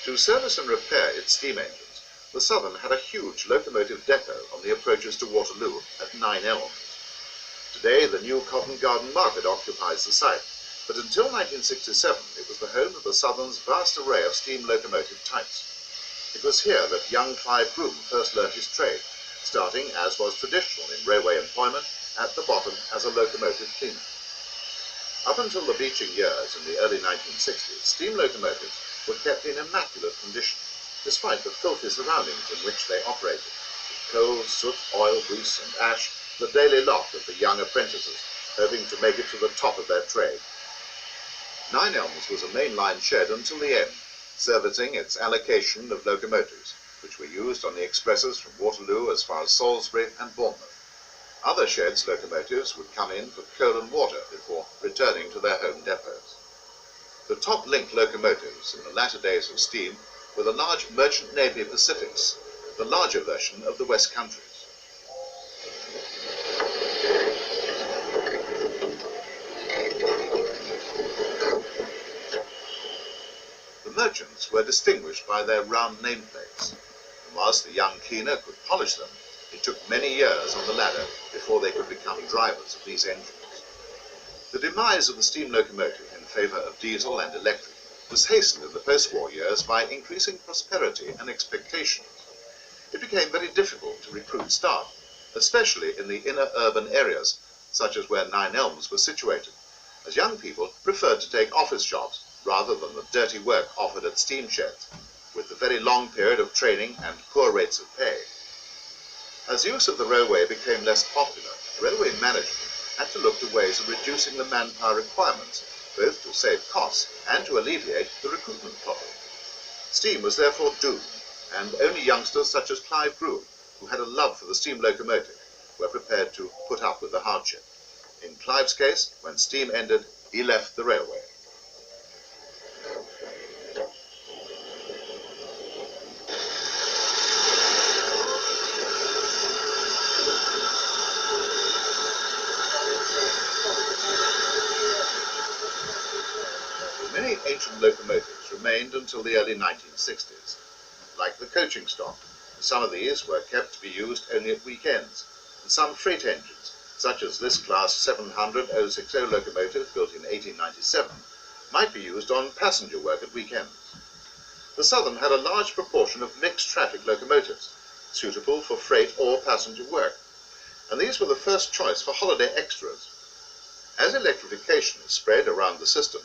To service and repair its steam engines, the Southern had a huge locomotive depot on the approaches to Waterloo at 9 Elms. Today, the new Covent Garden Market occupies the site, but until 1967 it was the home of the Southern's vast array of steam locomotive types. It was here that young Clive Groom first learnt his trade, starting, as was traditional in railway employment, at the bottom as a locomotive cleaner. Up until the Beeching years in the early 1960s, steam locomotives were kept in immaculate condition, despite the filthy surroundings in which they operated, with coal, soot, oil, grease and ash, the daily lot of the young apprentices, hoping to make it to the top of their trade. 9 Elms was a mainline shed until the end, servicing its allocation of locomotives, which were used on the expresses from Waterloo as far as Salisbury and Bournemouth. Other sheds' locomotives would come in for coal and water before returning to their home depots. The top link locomotives in the latter days of steam were the large Merchant Navy Pacifics, the larger version of the West Countries. The merchants were distinguished by their round nameplates, and whilst the young cleaner could polish them, it took many years on the ladder before they could become drivers of these engines. The demise of the steam locomotive in favour of diesel and electric was hastened in the post-war years by increasing prosperity and expectations. It became very difficult to recruit staff, especially in the inner urban areas, such as where 9 Elms was situated, as young people preferred to take office jobs rather than the dirty work offered at steam sheds, with the very long period of training and poor rates of pay. As use of the railway became less popular, railway management had to look to ways of reducing the manpower requirements, both to save costs and to alleviate the recruitment problem. Steam was therefore doomed, and only youngsters such as Clive Groom, who had a love for the steam locomotive, were prepared to put up with the hardship. In Clive's case, when steam ended, he left the railway. Many ancient locomotives remained until the early 1960s. Like the coaching stock, some of these were kept to be used only at weekends, and some freight engines, such as this Class 700 060 locomotive built in 1897, might be used on passenger work at weekends. The Southern had a large proportion of mixed traffic locomotives, suitable for freight or passenger work, and these were the first choice for holiday extras. As electrification spread around the system,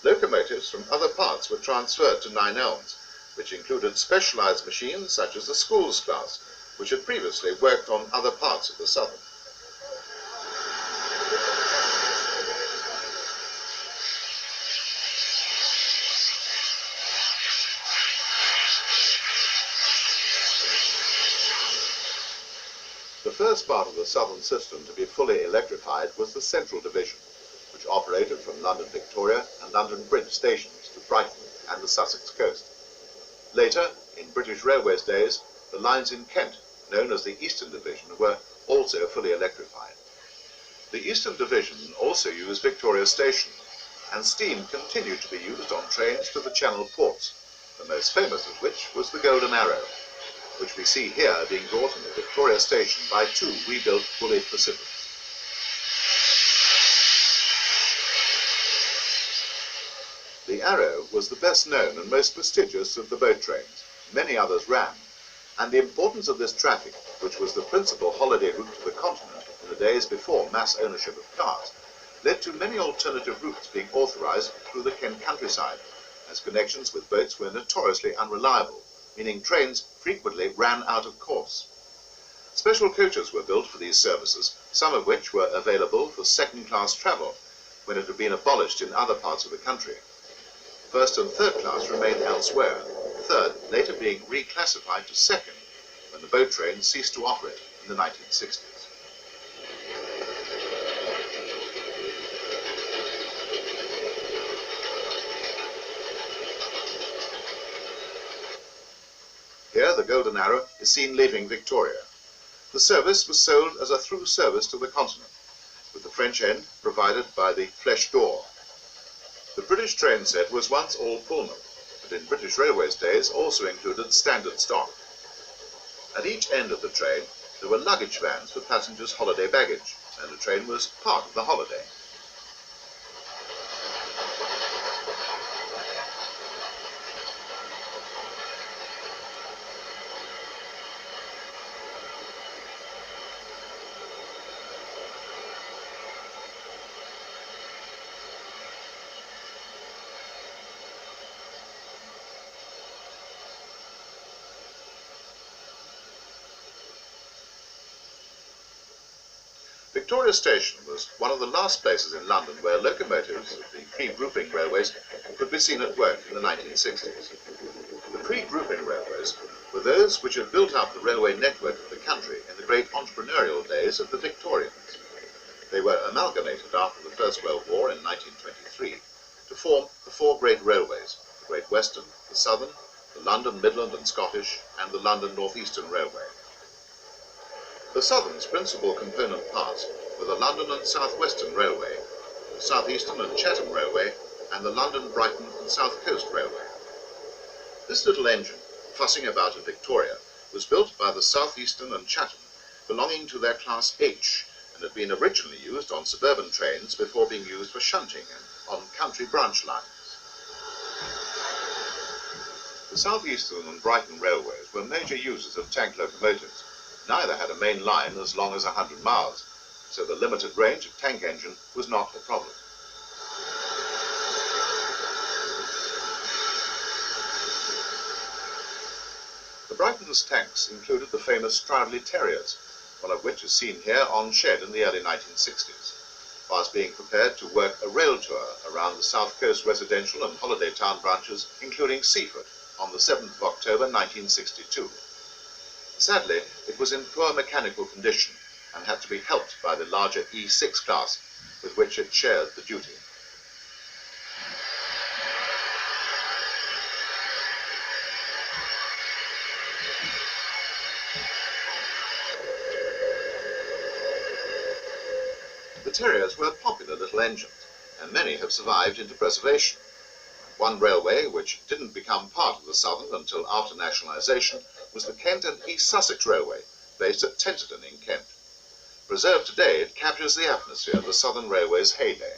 locomotives from other parts were transferred to 9 Elms, which included specialized machines such as the Schools class, which had previously worked on other parts of the Southern. The first part of the Southern system to be fully electrified was the Central Division, which operated from London Victoria and London Bridge stations to Brighton and the Sussex coast. Later, in British Railways days, the lines in Kent, known as the Eastern Division, were also fully electrified. The Eastern Division also used Victoria Station, and steam continued to be used on trains to the Channel ports, the most famous of which was the Golden Arrow, which we see here being brought into Victoria Station by 2 rebuilt bullied Pacifics. The Arrow was the best known and most prestigious of the boat trains. Many others ran, and the importance of this traffic, which was the principal holiday route to the continent in the days before mass ownership of cars, led to many alternative routes being authorized through the Kent countryside, as connections with boats were notoriously unreliable, meaning trains frequently ran out of course. Special coaches were built for these services, some of which were available for second-class travel, when it had been abolished in other parts of the country. First and third class remained elsewhere, third later being reclassified to second when the boat train ceased to operate in the 1960s. Here the Golden Arrow is seen leaving Victoria. The service was sold as a through service to the continent, with the French end provided by the Flèche d'Or. The British train set was once all Pullman, but in British Railways days also included standard stock. At each end of the train there were luggage vans for passengers' holiday baggage, and the train was part of the holiday. Victoria Station was one of the last places in London where locomotives of the pre-grouping railways could be seen at work in the 1960s. The pre-grouping railways were those which had built up the railway network of the country in the great entrepreneurial days of the Victorians. They were amalgamated after the First World War in 1923 to form the four great railways: the Great Western, the Southern, the London, Midland and Scottish, and the London North Eastern Railway. The Southern's principal component parts were the London and South Western Railway, the South Eastern and Chatham Railway, and the London, Brighton and South Coast Railway. This little engine, fussing about at Victoria, was built by the South Eastern and Chatham, belonging to their Class H, and had been originally used on suburban trains before being used for shunting and on country branch lines. The South Eastern and Brighton Railways were major users of tank locomotives. Neither had a main line as long as 100 miles, so the limited range of tank engine was not a problem. The Brighton's tanks included the famous Stroudley Terriers, one of which is seen here on shed in the early 1960s, whilst being prepared to work a rail tour around the South Coast residential and holiday town branches, including Seaford, on the 7th of October 1962. Sadly, it was in poor mechanical condition and had to be helped by the larger E6 class, with which it shared the duty. The Terriers were popular little engines, and many have survived into preservation. One railway which didn't become part of the Southern until after nationalisation was the Kent and East Sussex Railway, based at Tenterton in Kent. Preserved today, it captures the atmosphere of the Southern Railway's heyday.